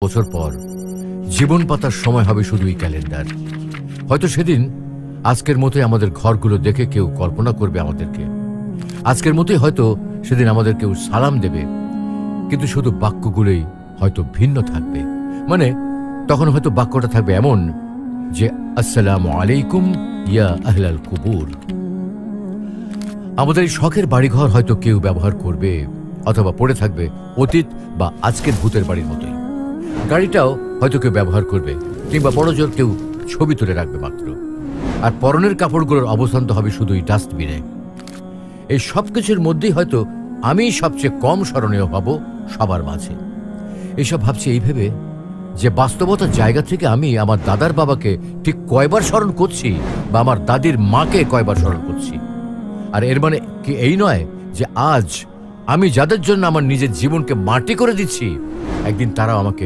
বছর পর জীবন পাতার সময় হবে শুধুই ক্যালেন্ডার। হয়তো সেদিন আজকের মতোই আমাদের ঘরগুলো দেখে কেউ কল্পনা করবে আমাদেরকে, আজকের মতোই হয়তো সেদিন আমাদের কেউ সালাম দেবে, কিন্তু শুধু বাক্যগুলোই হয়তো ভিন্ন থাকবে। মানে তখন হয়তো বাক্যটা থাকবে এমন যে, আসসালামু আলাইকুম ইয়া আহলাল কুবুর। আমাদের এই শখের বাড়িঘর হয়তো কেউ ব্যবহার করবে, অথবা পড়ে থাকবে অতীত বা আজকের ভূতের বাড়ির মতোই। গাড়িটাও হয়তো কেউ ব্যবহার করবে, কিংবা বড় জোর কেউ ছবি তুলে রাখবে মাত্র। আর পরনের কাপড়গুলোর অবস্থান তো হবে শুধুই ডাস্টবিনে। এই সব কিছুর মধ্যেই হয়তো আমি সবচেয়ে কম স্মরণীয় হব সবার মাঝে। এইসব ভাবছি এই ভেবে যে বাস্তবতার জায়গা থেকে আমি আমার দাদার বাবাকে ঠিক কয়বার স্মরণ করছি, বা আমার দাদির মাকে কয়বার স্মরণ করছি। আর এর মানে কি এই নয় যে আজ আমি যাদের জন্য আমার নিজের জীবনকে মাটি করে দিচ্ছি, একদিন তারাও আমাকে